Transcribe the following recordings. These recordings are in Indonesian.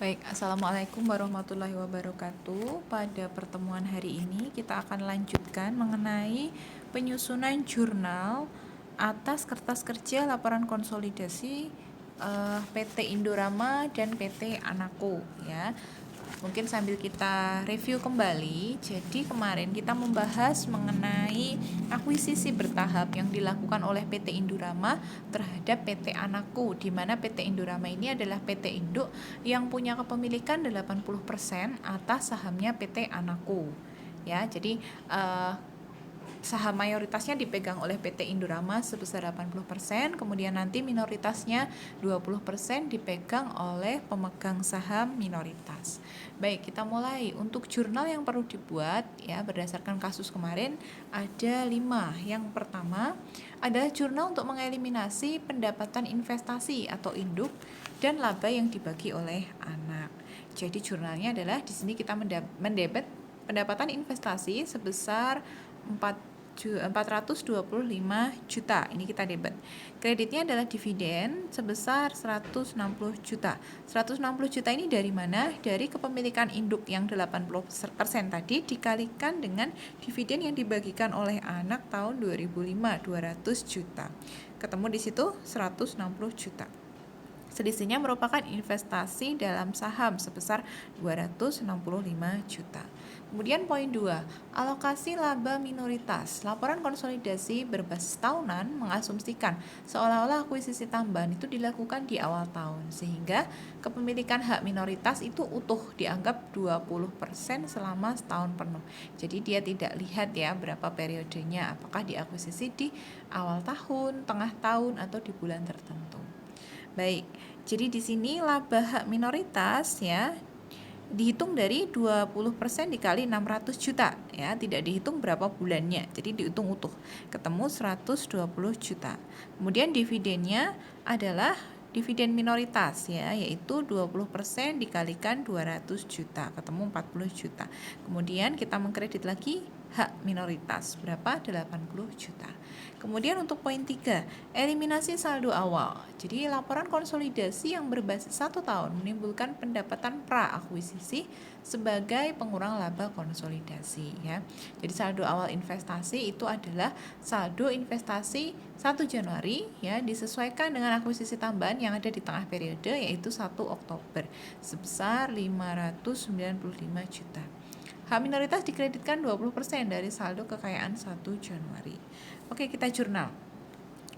Baik, Assalamualaikum warahmatullahi wabarakatuh. Pada pertemuan hari ini kita akan lanjutkan mengenai penyusunan jurnal atas kertas kerja laporan konsolidasi PT Indorama dan PT Anako ya. Mungkin sambil kita review kembali. Jadi kemarin kita membahas mengenai akuisisi bertahap yang dilakukan oleh PT Indorama terhadap PT Anako, di mana PT Indorama ini adalah PT induk yang punya kepemilikan 80% atas sahamnya PT Anako. Ya, jadi saham mayoritasnya dipegang oleh PT Indorama sebesar 80%, kemudian nanti minoritasnya 20% dipegang oleh pemegang saham minoritas. Baik, kita mulai. Untuk jurnal yang perlu dibuat ya berdasarkan kasus kemarin ada 5. Yang pertama adalah jurnal untuk mengeliminasi pendapatan investasi atau induk dan laba yang dibagi oleh anak. Jadi jurnalnya adalah di sini kita mendebet pendapatan investasi sebesar 425 juta. Ini kita debit. Kreditnya adalah dividen sebesar 160 juta. 160 juta ini dari mana? Dari kepemilikan induk yang 80% tadi dikalikan dengan dividen yang dibagikan oleh anak tahun 2005, 200 juta. Ketemu di situ 160 juta. Selisihnya merupakan investasi dalam saham sebesar 265 juta. Kemudian poin 2, alokasi laba minoritas. Laporan konsolidasi berbasis tahunan mengasumsikan seolah-olah akuisisi tambahan itu dilakukan di awal tahun, sehingga kepemilikan hak minoritas itu utuh dianggap 20% selama setahun penuh. Jadi dia tidak lihat ya berapa periodenya, apakah diakuisisi di awal tahun, tengah tahun, atau di bulan tertentu. Baik, jadi di sini laba hak minoritas ya dihitung dari 20% dikali 600 juta ya, tidak dihitung berapa bulannya, jadi dihitung utuh, ketemu 120 juta. Kemudian dividennya adalah dividen minoritas ya, yaitu 20% dikalikan 200 juta, ketemu 40 juta. Kemudian kita mengkredit lagi hak minoritas berapa? 80 juta. Kemudian untuk poin 3, eliminasi saldo awal. Jadi laporan konsolidasi yang berbasis 1 tahun menimbulkan pendapatan pra-akuisisi sebagai pengurang laba konsolidasi ya. Jadi saldo awal investasi itu adalah saldo investasi 1 Januari ya, disesuaikan dengan akuisisi tambahan yang ada di tengah periode, yaitu 1 Oktober sebesar 595 juta. Hak minoritas dikreditkan 20% dari saldo kekayaan 1 Januari. Oke, kita jurnal.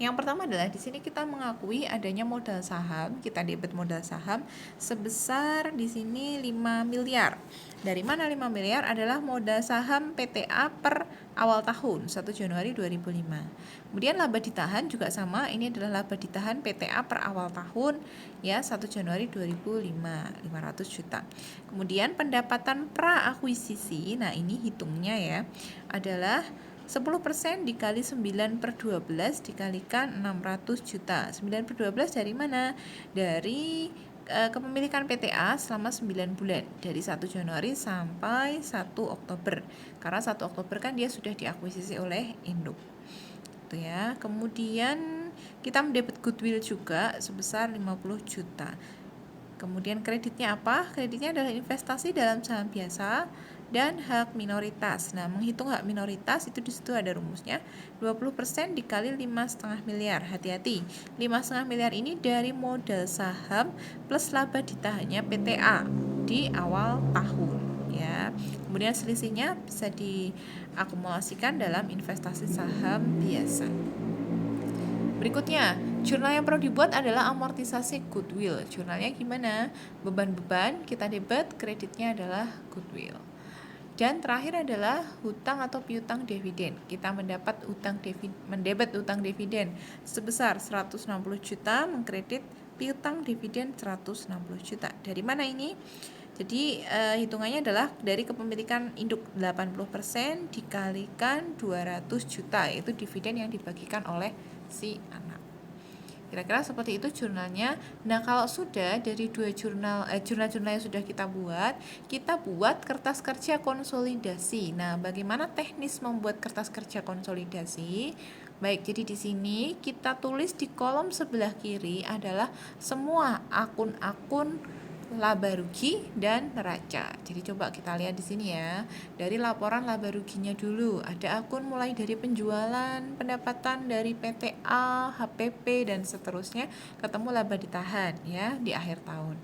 Yang pertama adalah di sini kita mengakui adanya modal saham, kita debit modal saham sebesar di sini 5 miliar. Dari mana 5 miliar? Adalah modal saham PTA per awal tahun 1 Januari 2005. Kemudian laba ditahan juga sama, ini adalah laba ditahan PTA per awal tahun ya 1 Januari 2005, 500 juta. Kemudian pendapatan pra akuisisi, nah ini hitungnya ya, adalah 10% dikali 9/12 dikalikan 600 juta. 9/12 dari mana? Dari kepemilikan PTA selama 9 bulan, dari 1 Januari sampai 1 Oktober. Karena 1 Oktober kan dia sudah diakuisisi oleh induk. Itu ya. Kemudian kita mendebit goodwill juga sebesar 50 juta. Kemudian kreditnya apa? Kreditnya adalah investasi dalam saham biasa dan hak minoritas. Nah, menghitung hak minoritas itu di situ ada rumusnya. 20% dikali 5,5 miliar. Hati-hati. 5,5 miliar ini dari modal saham plus laba ditahannya PTA di awal tahun ya. Kemudian selisihnya bisa diakumulasikan dalam investasi saham biasa. Berikutnya, jurnal yang perlu dibuat adalah amortisasi goodwill. Jurnalnya gimana? Beban-beban kita debit, kreditnya adalah goodwill. Dan terakhir adalah hutang atau piutang dividen. Kita mendebit utang dividen sebesar 160 juta, mengkredit piutang dividen 160 juta. Dari mana ini? Jadi hitungannya adalah dari kepemilikan induk 80% dikalikan 200 juta, yaitu dividen yang dibagikan oleh si anak. Kira-kira seperti itu jurnalnya. Nah, kalau sudah dari dua jurnal yang sudah kita buat kertas kerja konsolidasi. Nah, bagaimana teknis membuat kertas kerja konsolidasi? Baik, jadi di sini kita tulis di kolom sebelah kiri adalah semua akun-akun laba rugi dan neraca. Jadi coba kita lihat di sini ya. Dari laporan laba ruginya dulu, ada akun mulai dari penjualan, pendapatan dari PTA, HPP dan seterusnya, ketemu laba ditahan ya di akhir tahun.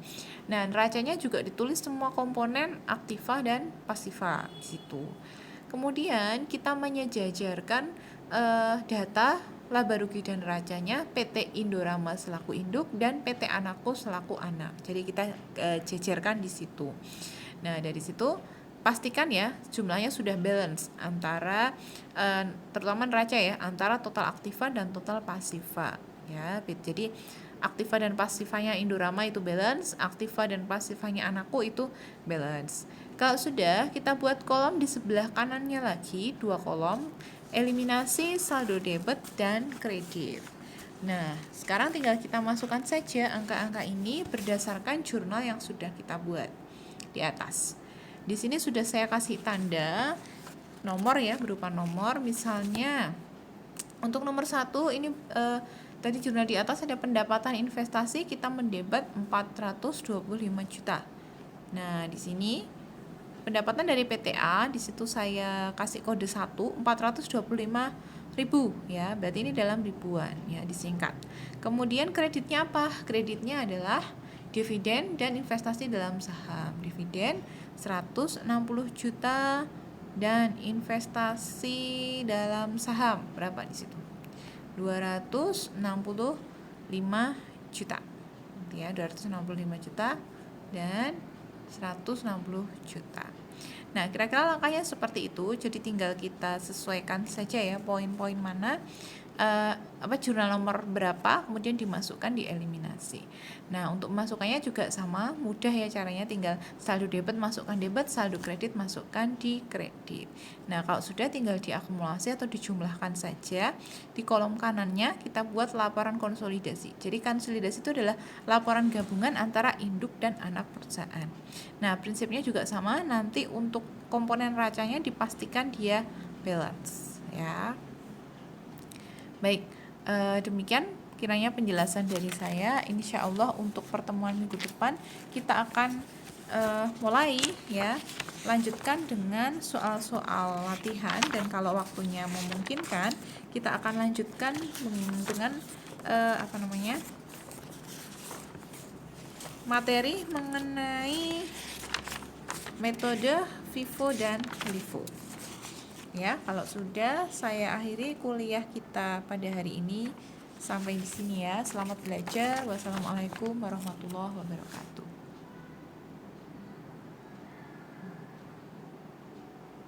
Nah, neracanya juga ditulis semua komponen aktiva dan pasiva di situ. Kemudian kita menyejajarkan data laba rugi dan neracanya PT Indorama selaku induk dan PT Anako selaku anak. Jadi kita jejerkan di situ. Nah, dari situ pastikan ya jumlahnya sudah balance antara terutama neraca ya, antara total aktiva dan total pasiva ya. Jadi aktiva dan pasifanya Indorama itu balance, aktiva dan pasifanya Anako itu balance. Kalau sudah, kita buat kolom di sebelah kanannya lagi, 2 kolom, eliminasi saldo debit dan kredit. Nah, sekarang tinggal kita masukkan saja angka-angka ini berdasarkan jurnal yang sudah kita buat di atas. Di sini sudah saya kasih tanda nomor ya, berupa nomor. Misalnya untuk nomor 1 ini tadi jurnal di atas ada pendapatan investasi, kita mendebat 425 juta. Nah, di sini pendapatan dari PTA, di situ saya kasih kode 1, 425.000 ya, berarti ini dalam ribuan ya, disingkat. Kemudian kreditnya apa? Kreditnya adalah dividen dan investasi dalam saham. Dividen 160 juta dan investasi dalam saham berapa di situ? 265 juta. Ya, 265 juta dan 160 juta. Nah, kira-kira langkahnya seperti itu. Jadi tinggal kita sesuaikan saja ya poin-poin mana jurnal nomor berapa, kemudian dimasukkan di eliminasi. Nah, untuk memasukkannya juga sama, mudah ya caranya, tinggal saldo debit masukkan debit, saldo kredit masukkan di kredit. Nah, kalau sudah tinggal diakumulasi atau dijumlahkan saja. Di kolom kanannya kita buat laporan konsolidasi. Jadi konsolidasi itu adalah laporan gabungan antara induk dan anak perusahaan. Nah, prinsipnya juga sama, nanti untuk komponen racanya dipastikan dia balance ya. Baik, demikian kiranya penjelasan dari saya. Insya Allah untuk pertemuan minggu depan kita akan mulai ya, lanjutkan dengan soal-soal latihan, dan kalau waktunya memungkinkan kita akan lanjutkan dengan materi mengenai metode FIFO dan LIFO. Ya, kalau sudah, saya akhiri kuliah kita pada hari ini sampai di sini ya. Selamat belajar. Wassalamualaikum warahmatullahi wabarakatuh.